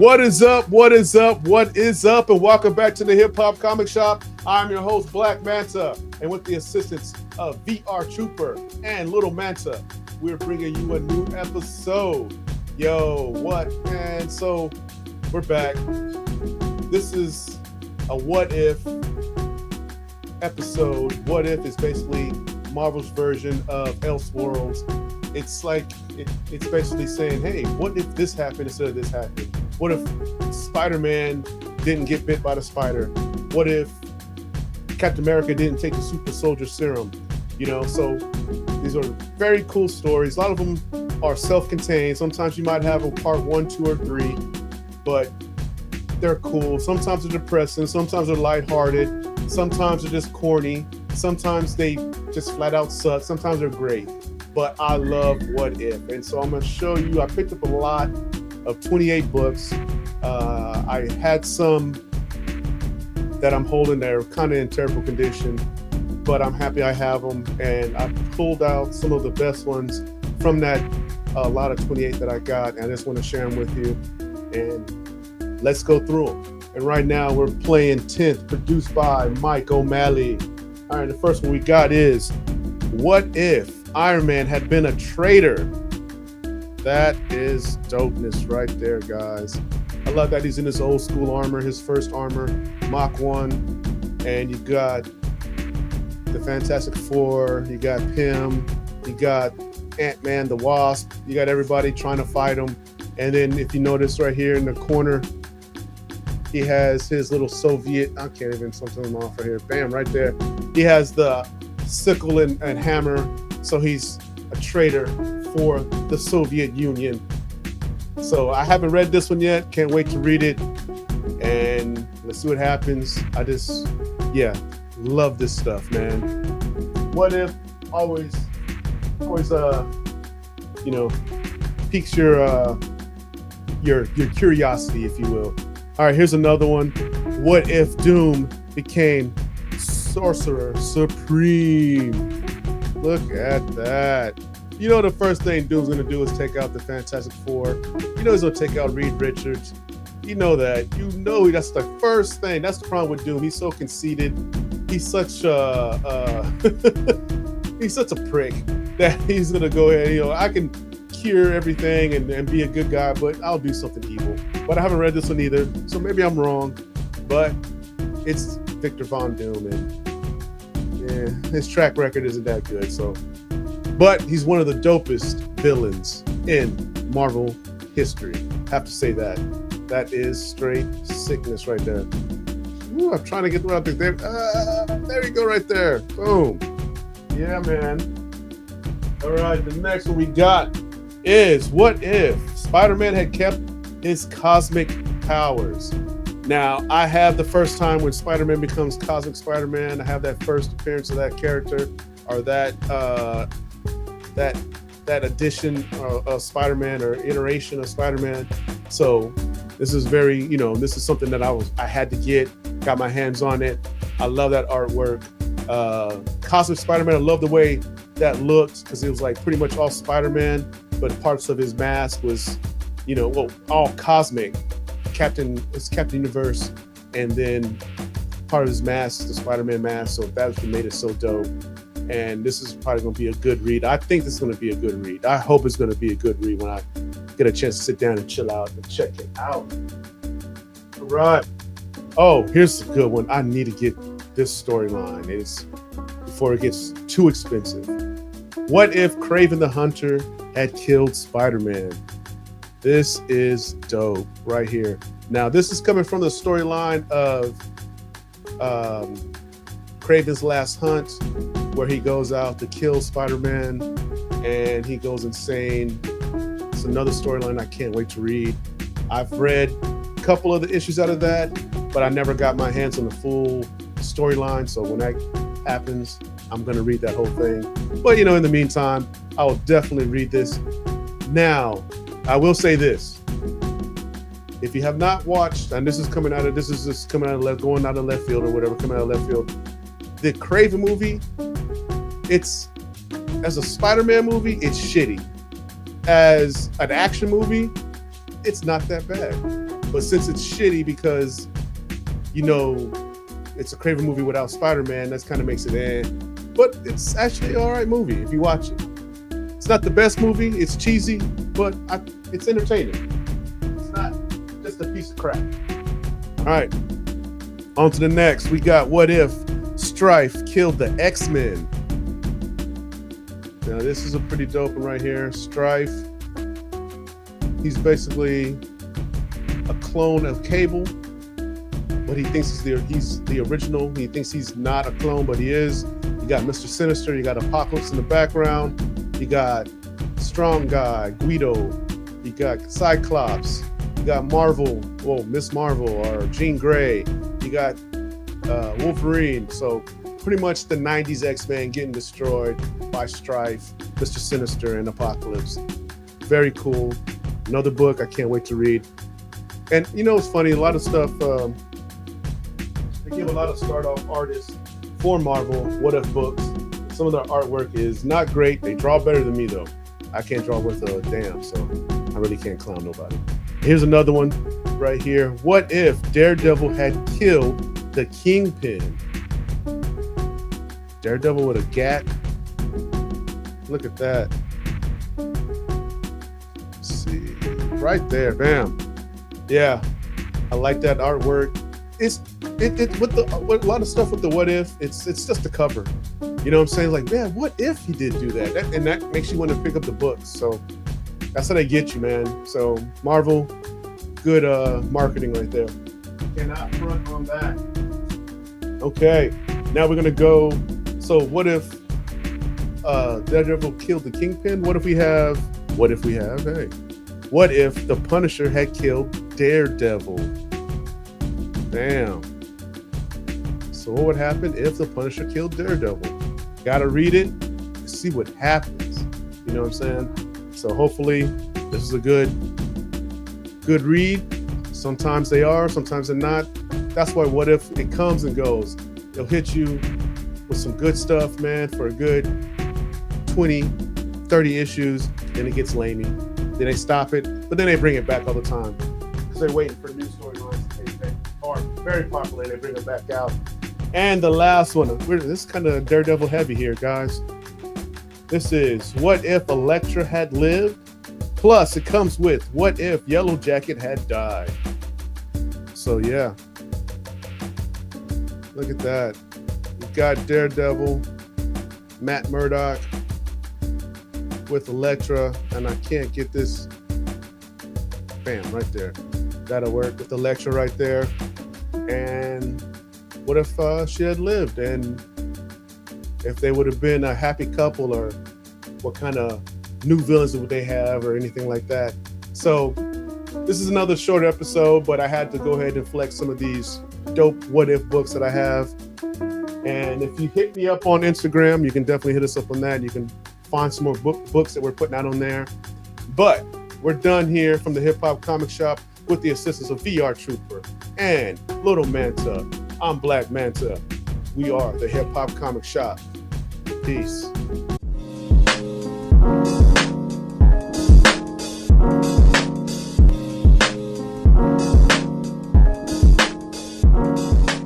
What is up? What is up? What is up? And welcome back to the Hip Hop Comic Shop. I'm your host, Black Manta, and with the assistance of VR Trooper and Little Manta, we're bringing you a new episode. Yo, what, man? So we're back. This is a what if episode. What if is basically Marvel's version of Elseworlds. It's like it's basically saying, hey, what if this happened instead of this happened? What if Spider-Man didn't get bit by the spider? What if Captain America didn't take the super soldier serum? You know, so these are very cool stories. A lot of them are self-contained. Sometimes you might have a part 1, 2, or 3, but they're cool. Sometimes they're depressing. Sometimes they're lighthearted. Sometimes they're just corny. Sometimes they just flat out suck. Sometimes they're great. But I love What If. And so I'm going to show you, I picked up a lot of 28 books. I had some that I'm holding that are kind of in terrible condition, but I'm happy I have them. And I pulled out some of the best ones from that lot of 28 that I got. And I just want to share them with you. And let's go through them. And right now we're playing 10th, produced by Mike O'Malley. All right, the first one we got is What If Iron Man had been a traitor? That is dopeness right there, guys. I love that he's in his old school armor, his first armor, Mach 1. And you got the Fantastic Four, you got Pym, you got Ant-Man, the Wasp, you got everybody trying to fight him. And then if you notice right here in the corner, he has his little Soviet, I can't even, something off right here, bam, right there. He has the sickle and hammer, so he's a traitor for the Soviet Union. So I haven't read this one yet, can't wait to read it, and let's see what happens. I just, love this stuff, man. What If always, piques your curiosity, if you will. All right, here's another one. What if Doom became Sorcerer Supreme? Look at that. You know the first thing Doom's going to do is take out the Fantastic Four. You know he's going to take out Reed Richards. You know that. You know that's the first thing. That's the problem with Doom. He's so conceited. He's such a he's such a prick that he's going to go ahead. I can cure everything and be a good guy, but I'll do something evil. But I haven't read this one either, so maybe I'm wrong. But it's Victor Von Doom, and his track record isn't that good. But he's one of the dopest villains in Marvel history. Have to say that. That is straight sickness right there. Ooh, I'm trying to get the there. There you go, right there. Boom. Yeah, man. All right, the next one we got is What If Spider-Man had kept his cosmic powers? Now, I have the first time when Spider-Man becomes Cosmic Spider-Man. I have that first appearance of that character, or that edition of Spider-Man, or iteration of Spider-Man. So this is very, this is something that I had to got my hands on it. I love that artwork. Cosmic Spider-Man, I love the way that looked, because it was like pretty much all Spider-Man, but parts of his mask was, all cosmic. Captain Universe, and then part of his mask, the Spider-Man mask. So that's what made it so dope. And this is probably going to be a good read. I think this is going to be a good read. I hope it's going to be a good read when I get a chance to sit down and chill out and check it out. All right. Oh, here's a good one. I need to get this storyline. It's before it gets too expensive. What if Kraven the Hunter had killed Spider-Man? This is dope right here. Now, this is coming from the storyline of Kraven's Last Hunt, where he goes out to kill Spider-Man and he goes insane. It's another storyline I can't wait to read. I've read a couple of the issues out of that, but I never got my hands on the full storyline. So when that happens, I'm going to read that whole thing. But, in the meantime, I will definitely read this. Now, I will say this. If you have not watched, and this is just coming out of left field or whatever, coming out of left field, the Kraven movie, it's, as a Spider-Man movie, it's shitty. As an action movie, it's not that bad. But since it's shitty because, you know, it's a Craven movie without Spider-Man, that kind of makes it But it's actually an all right movie if you watch it. It's not the best movie. It's cheesy, but it's entertaining. It's not just a piece of crap. All right, on to the next. We got What If Strife Killed the X-Men. Now, this is a pretty dope one right here. Strife. He's basically a clone of Cable, but he thinks he's the original. He thinks he's not a clone, but he is. You got Mr. Sinister. You got Apocalypse in the background. You got Strong Guy, Guido. You got Cyclops. You got Marvel, Miss Marvel or Jean Grey. You got Wolverine. So pretty much the 90s X-Men getting destroyed by Strife, Mr. Sinister, and Apocalypse. Very cool. Another book I can't wait to read. And you know, it's funny, a lot of stuff, they give a lot of start-off artists for Marvel What If books. Some of their artwork is not great. They draw better than me, though. I can't draw worth a damn, so I really can't clown nobody. Here's another one right here. What if Daredevil had killed the Kingpin? Daredevil with a gat. Look at that. Let's see. Right there, bam. Yeah, I like that artwork. It's with a lot of stuff with the What If. It's just a cover. You know what I'm saying? Like, man, what if he did do that? And that makes you want to pick up the books. So that's how they get you, man. So Marvel, good marketing right there. Cannot front on that. Okay, now we're gonna go. So what if Daredevil killed the Kingpin? What if we have? Hey, what if the Punisher had killed Daredevil? Damn. So what would happen if the Punisher killed Daredevil? Gotta read it to see what happens. You know what I'm saying? So hopefully this is a good read. Sometimes they are, sometimes they're not. That's why What If, it comes and goes. It'll hit you with some good stuff, man, for a good 20, 30 issues, then it gets lamey. Then they stop it, but then they bring it back all the time because they're waiting for new storylines that are very popular and they bring it back out. And the last one, this is kind of Daredevil heavy here, guys. This is What If Elektra Had Lived? Plus, it comes with What If Yellow Jacket Had Died? So, yeah. Look at that. We've got Daredevil, Matt Murdock with Elektra, and I can't get this. Bam, right there. That'll work with Elektra right there. And what if she had lived, and if they would have been a happy couple, or what kind of new villains would they have, or anything like that. So this is another short episode, but I had to go ahead and flex some of these dope What If books that I have. And if you hit me up on Instagram, you can definitely hit us up on that. You can find some more books that we're putting out on there. But we're done here from the Hip Hop Comic Shop with the assistance of VR Trooper and Little Manta. I'm Black Manta. We are the Hip Hop Comic Shop. Peace.